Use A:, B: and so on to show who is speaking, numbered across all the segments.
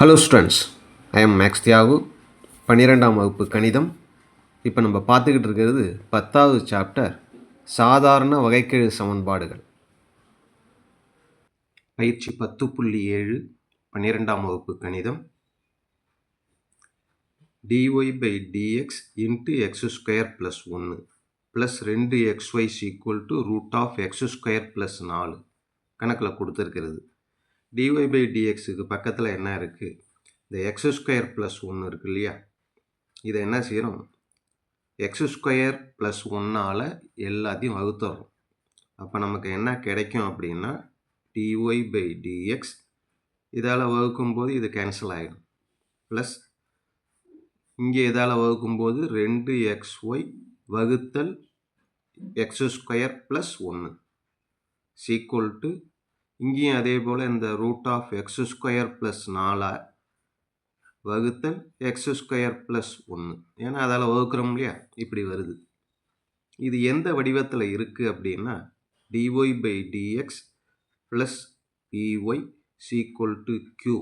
A: Hello students, I am maths Thiyagu. 12ஆம் வகுப்பு கணிதம். இப்போ நம்ம பார்த்துக்கிட்டு இருக்கிறது 10வது சாப்டர், சாதாரண வகைக்கெழு சமன்பாடுகள். பயிற்சி 10.7, 12ஆம் வகுப்பு கணிதம். dy by dx into x square plus 1 plus 2xy is equal to root of x square plus 4 கணக்கில் கொடுத்துருக்கிறது. dy by dxக்கு பக்கத்தில் என்ன இருக்குது? இந்த எக்ஸ் ஸ்கொயர் ப்ளஸ் 1 இருக்கு இல்லையா, இதை என்ன செய்கிறோம்? எக்ஸ் ஸ்கொயர் ப்ளஸ் 1ஆல் எல்லாத்தையும் வகுத்துறோம். அப்போ நமக்கு என்ன கிடைக்கும் அப்படின்னா dy பை dx, இதால் வகுக்கும்போது இது கேன்சல் ஆகிடும். ப்ளஸ் இங்கே இதால் வகுக்கும்போது 2xy வகுத்தல் x square plus 1 equal to, இங்கேயும் அதே போல் இந்த root of x square plus 4 வகுத்தல் எக்ஸ் ஸ்கொயர் ப்ளஸ் 1, ஏன்னா அதால் வகுக்கிறோம் இல்லையா, இப்படி வருது. இது எந்த வடிவத்தில் இருக்குது அப்படின்னா dy by dx plus py equal to q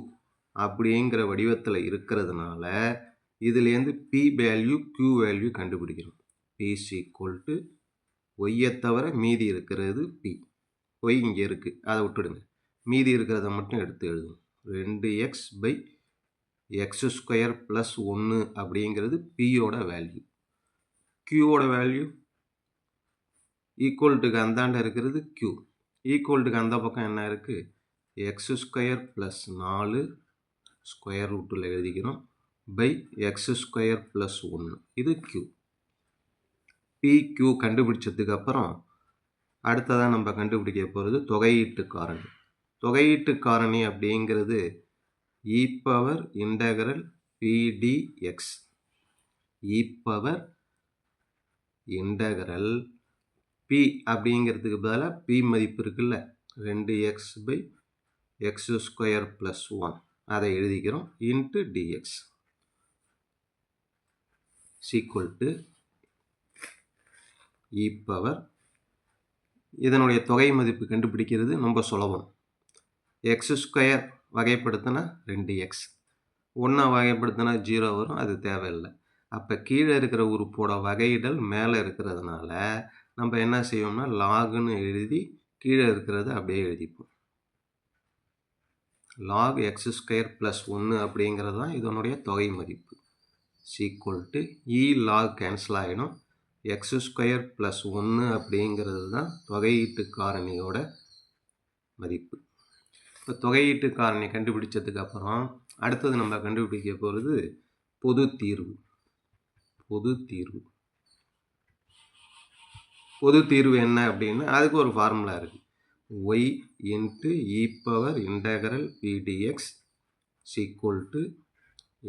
A: அப்படிங்கிற வடிவத்தில் இருக்கிறதுனால இதுலேருந்து p வேல்யூ q வேல்யூ கண்டுபிடிக்கிறோம். p சீக்குவல் டு ஒய்யை தவிர மீதி இருக்கிறது p. ஒய் இங்கே இருக்குது, அதை விட்டுடுங்க. மீதி இருக்கிறத மட்டும் எடுத்து எழுதும். 2x by X square plus 1 அப்படிங்கிறது பியோட வேல்யூ. கியூவோட வேல்யூ ஈக்குவல்ட்டுக்கு அந்தாண்ட இருக்கிறது q. ஈக்குவல்ட்டுக்கு அந்த பக்கம் என்ன இருக்குது? எக்ஸ் ஸ்கொயர் ப்ளஸ் 4 ஸ்கொயர் ரூட்டில் எழுதிக்கிறோம் பை எக்ஸ் ஸ்கொயர் ப்ளஸ் 1, இது q. pq கண்டுபிடிச்சதுக்கப்புறம் அடுத்ததான் நம்ம கண்டுபிடிக்க போகிறது தொகையீட்டு காரணி. தொகையீட்டு காரணி அப்படிங்கிறது e power integral pdx. e power integral p அப்படிங்கிறதுக்கு பதிலாக p மதிப்பு இருக்குல்ல, 2x by X square plus 1, அதை எழுதிக்கிறோம் into dx equal to e power, இதனுடைய தொகை மதிப்பு கண்டுபிடிக்கிறது ரொம்ப சுலபம். எக்ஸ் ஸ்கொயர் வகைப்படுத்தினா 2x, 1 வகைப்படுத்தினா 0 வரும், அது தேவையில்லை. அப்போ கீழே இருக்கிற உறுப்போட வகையிடல் மேலே இருக்கிறதுனால நம்ம என்ன செய்வோம்னா லாகுன்னு எழுதி கீழே இருக்கிறத அப்படியே எழுதிப்போம். லாக் எக்ஸ் ஸ்கொயர் ப்ளஸ் 1 அப்படிங்கிறது தான் இதனுடைய தொகை மதிப்பு. Sequel to E lock cancel ஆகிடும், எக்ஸ் ஸ்கொயர் ப்ளஸ் 1 அப்படிங்கிறது தான் தொகையீட்டு காரணியோட மதிப்பு. இப்போ தொகையீட்டு காரணி கண்டுபிடிச்சதுக்கு அப்புறம் அடுத்தது நம்ம கண்டுபிடிக்க போகிறது பொது தீர்வு. பொது தீர்வு பொது தீர்வு என்ன அப்படின்னா அதுக்கு ஒரு ஃபார்முலா இருக்குது. y into e power integral pdx sequel to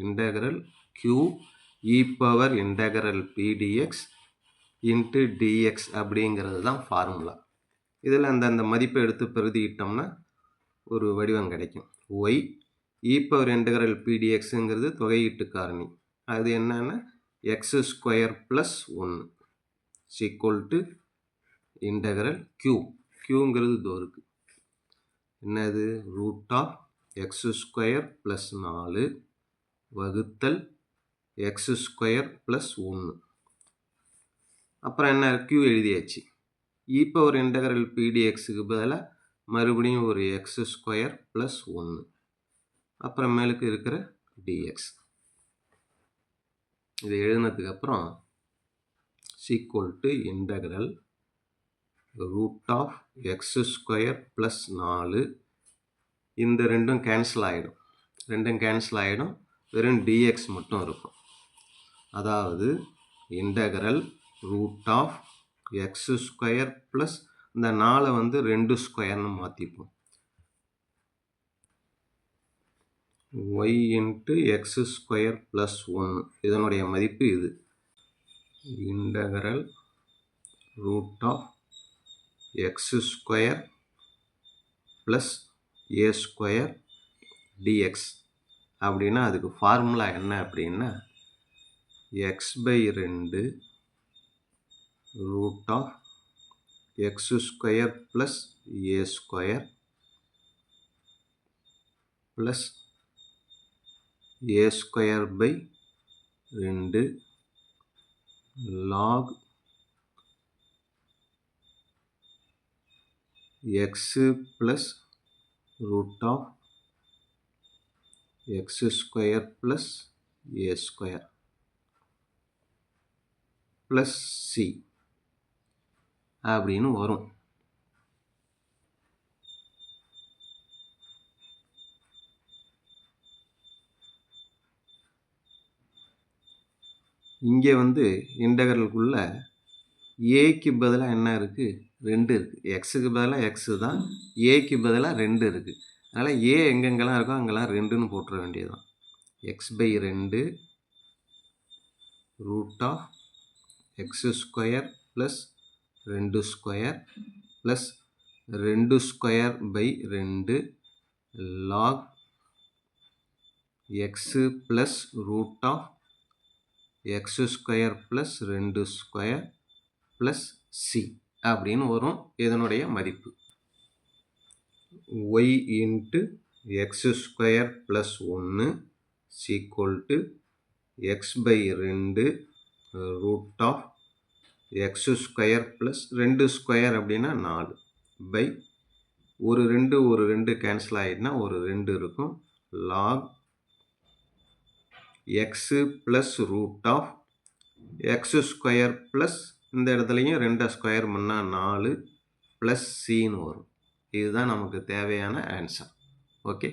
A: integral q e power integral pdx into dx அப்படிங்கிறது தான் ஃபார்முலா. இதில் அந்த மதிப்பை எடுத்து பிரதியிட்டோம்னா ஒரு வடிவம் கிடைக்கும். y e பவர் இன்டகரல் pdxங்கிறது தொகையீட்டு காரணி, அது என்னன்னா x square plus 1 equal to integral க்யூங்கிறது இதோ இருக்குது, என்னது root of x square plus 4 வகுத்தல் எக்ஸ் ஸ்கொயர் ப்ளஸ் 1. அப்புறம் என்ன, q எழுதியாச்சு. இ பவர் இன்டகரல் pdxக்கு பதிலாக மறுபடியும் ஒரு எக்ஸ் ஸ்கொயர் ப்ளஸ் 1, அப்புறம் மேலுக்கு இருக்கிற dx. இதை எழுதினதுக்கப்புறம் equal to integral root of x square plus 4, இந்த ரெண்டும் கேன்சல் ஆகிடும், வெறும் dx மட்டும் இருக்கும். அதாவது integral root of x square plus, இந்த 4 வந்து 2 ஸ்கொயர்னு மாற்றிப்போம், y into x square plus 1, இதனுடைய மதிப்பு இது. Integral root of x square plus a square dx அப்படின்னா அதுக்கு ஃபார்முலா என்ன அப்படின்னா x by 2 root of x square plus a square plus a square by 2 log x plus root of x square plus a square plus c அப்படின்னு வரும். இங்கே வந்து இன்டகரலுக்குள்ள ஏக்கு பதிலாக என்ன இருக்குது? 2 இருக்குது. எக்ஸுக்கு பதிலாக எக்ஸு தான், ஏக்கு பதிலாக 2 இருக்குது. அதனால் ஏ எங்கெங்கெல்லாம் இருக்கோ அங்கெல்லாம் 2ன்னு போட்டுற வேண்டியதுதான். X by 2 root of x square plus 2 square plus 2 square by 2 log x plus root of x square plus 2 square plus c அப்படின்னு வரும் இதனுடைய மதிப்பு. Y into x square plus 1 equal to x by 2 root of x square plus 2 square அப்படின்னா 4 by ஒரு 2 cancel ஆகிடுனா ஒரு 2 இருக்கும். Log x plus root of x square plus இந்த இடத்துலையும் 2 ஸ்கொயர் பண்ணால் 4 ப்ளஸ் சின்னு வரும். இதுதான் நமக்கு தேவையான ஆன்சர். ஓகே.